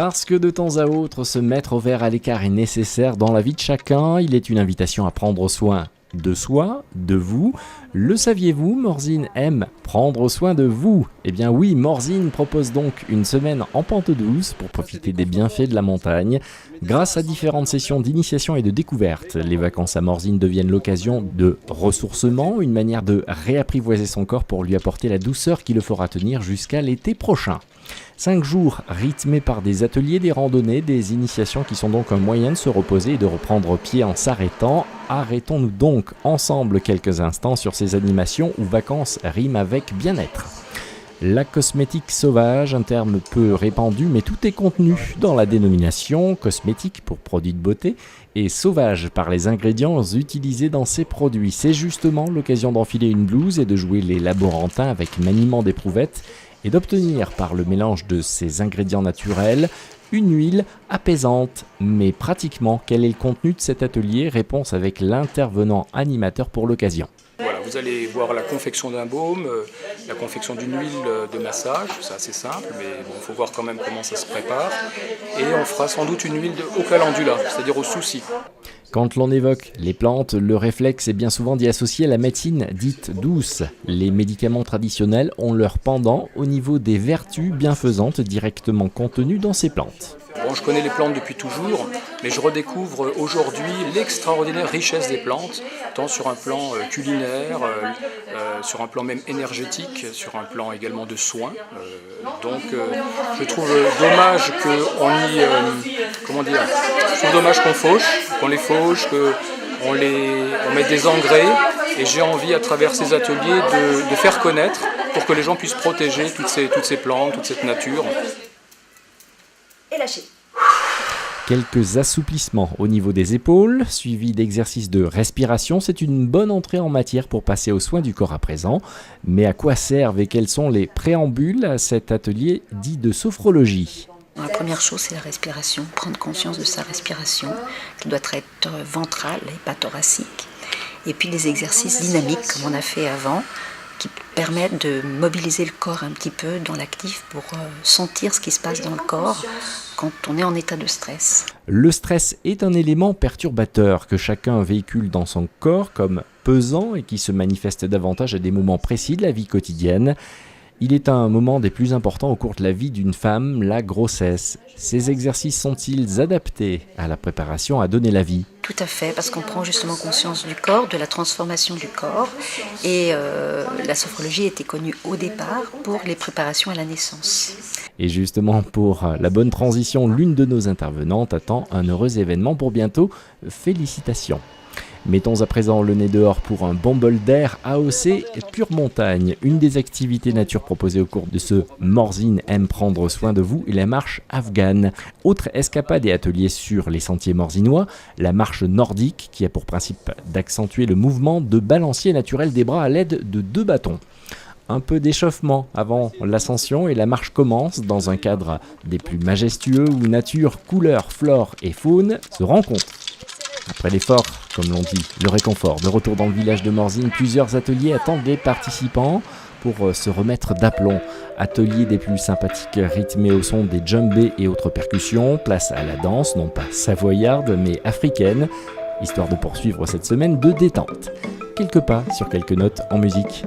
Parce que de temps à autre, se mettre au vert à l'écart est nécessaire dans la vie de chacun, il est une invitation à prendre soin de soi, de vous. Le saviez-vous, Morzine aime prendre soin de vous. Eh bien oui, Morzine propose donc une semaine en pente douce pour profiter des bienfaits de la montagne. Grâce à différentes sessions d'initiation et de découverte, les vacances à Morzine deviennent l'occasion de ressourcement, une manière de réapprivoiser son corps pour lui apporter la douceur qui le fera tenir jusqu'à l'été prochain. 5 jours rythmés par des ateliers, des randonnées, des initiations qui sont donc un moyen de se reposer et de reprendre pied en s'arrêtant. Arrêtons-nous donc ensemble quelques instants sur ces animations où vacances riment avec bien-être. La cosmétique sauvage, un terme peu répandu, mais tout est contenu dans la dénomination, cosmétique pour produit de beauté, et sauvage par les ingrédients utilisés dans ces produits. C'est justement l'occasion d'enfiler une blouse et de jouer les laborantins avec maniement d'éprouvettes, et d'obtenir par le mélange de ces ingrédients naturels une huile apaisante. Mais pratiquement, quel est le contenu de cet atelier? Réponse avec l'intervenant animateur pour l'occasion. Voilà, vous allez voir la confection d'un baume, la confection d'une huile de massage, c'est assez simple, mais bon, il faut voir quand même comment ça se prépare. Et on fera sans doute une huile au calendula, c'est-à-dire au souci. Quand l'on évoque les plantes, le réflexe est bien souvent d'y associer la médecine dite douce. Les médicaments traditionnels ont leur pendant au niveau des vertus bienfaisantes directement contenues dans ces plantes. Bon, je connais les plantes depuis toujours, mais je redécouvre aujourd'hui l'extraordinaire richesse des plantes, tant sur un plan culinaire, sur un plan même énergétique, sur un plan également de soins. Donc je trouve dommage qu'on les fauche, qu'on mette des engrais, et j'ai envie à travers ces ateliers de faire connaître pour que les gens puissent protéger toutes ces plantes, toute cette nature. Et lâcher. Quelques assouplissements au niveau des épaules, suivis d'exercices de respiration, c'est une bonne entrée en matière pour passer aux soins du corps à présent. Mais à quoi servent et quels sont les préambules à cet atelier dit de sophrologie? La première chose, c'est la respiration, prendre conscience de sa respiration, qui doit être ventrale et pas thoracique. Et puis les exercices dynamiques, comme on a fait avant, qui permettent de mobiliser le corps un petit peu dans l'actif pour sentir ce qui se passe dans le corps quand on est en état de stress. Le stress est un élément perturbateur que chacun véhicule dans son corps comme pesant et qui se manifeste davantage à des moments précis de la vie quotidienne. Il est un moment des plus importants au cours de la vie d'une femme, la grossesse. Ces exercices sont-ils adaptés à la préparation à donner la vie? Tout à fait, parce qu'on prend justement conscience du corps, de la transformation du corps. Et la sophrologie était connue au départ pour les préparations à la naissance. Et justement, pour la bonne transition, l'une de nos intervenantes attend un heureux événement pour bientôt. Félicitations! Mettons à présent le nez dehors pour un bon bol d'air AOC Pure Montagne. Une des activités nature proposées au cours de ce Morzine aime prendre soin de vous est la marche afghane. Autre escapade et atelier sur les sentiers morzinois, la marche nordique qui a pour principe d'accentuer le mouvement de balancier naturel des bras à l'aide de 2 bâtons. Un peu d'échauffement avant l'ascension et la marche commence dans un cadre des plus majestueux où nature, couleur, flore et faune se rencontrent. Après l'effort, comme l'on dit, le réconfort. De retour dans le village de Morzine, plusieurs ateliers attendent les participants pour se remettre d'aplomb. Ateliers des plus sympathiques rythmés au son des djembés et autres percussions. Place à la danse, non pas savoyarde mais africaine, histoire de poursuivre cette semaine de détente. Quelques pas sur quelques notes en musique.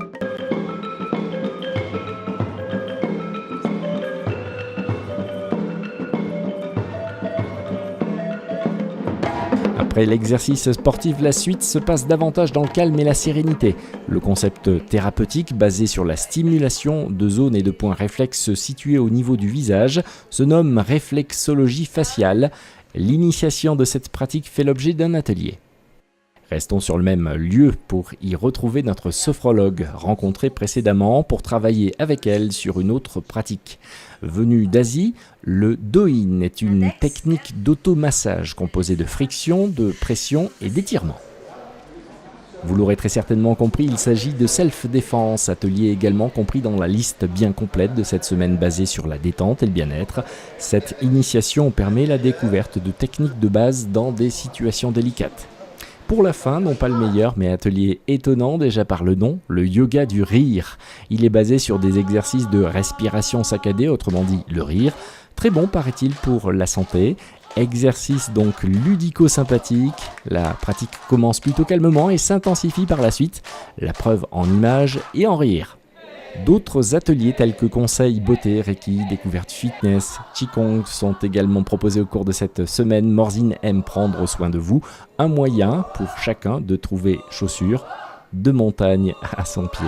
Après l'exercice sportif, la suite se passe davantage dans le calme et la sérénité. Le concept thérapeutique basé sur la stimulation de zones et de points réflexes situés au niveau du visage se nomme réflexologie faciale. L'initiation de cette pratique fait l'objet d'un atelier. Restons sur le même lieu pour y retrouver notre sophrologue, rencontrée précédemment pour travailler avec elle sur une autre pratique. Venu d'Asie, le Doin est une technique d'automassage composée de friction, de pression et d'étirement. Vous l'aurez très certainement compris, il s'agit de self-défense, atelier également compris dans la liste bien complète de cette semaine basée sur la détente et le bien-être. Cette initiation permet la découverte de techniques de base dans des situations délicates. Pour la fin, non pas le meilleur, mais atelier étonnant déjà par le nom, le yoga du rire. Il est basé sur des exercices de respiration saccadée, autrement dit le rire. Très bon paraît-il pour la santé. Exercice donc ludico-sympathique. La pratique commence plutôt calmement et s'intensifie par la suite. La preuve en images et en rire. D'autres ateliers tels que conseils beauté, reiki, découverte fitness, qigong sont également proposés au cours de cette semaine. Morzine aime prendre soin de vous, un moyen pour chacun de trouver chaussures de montagne à son pied.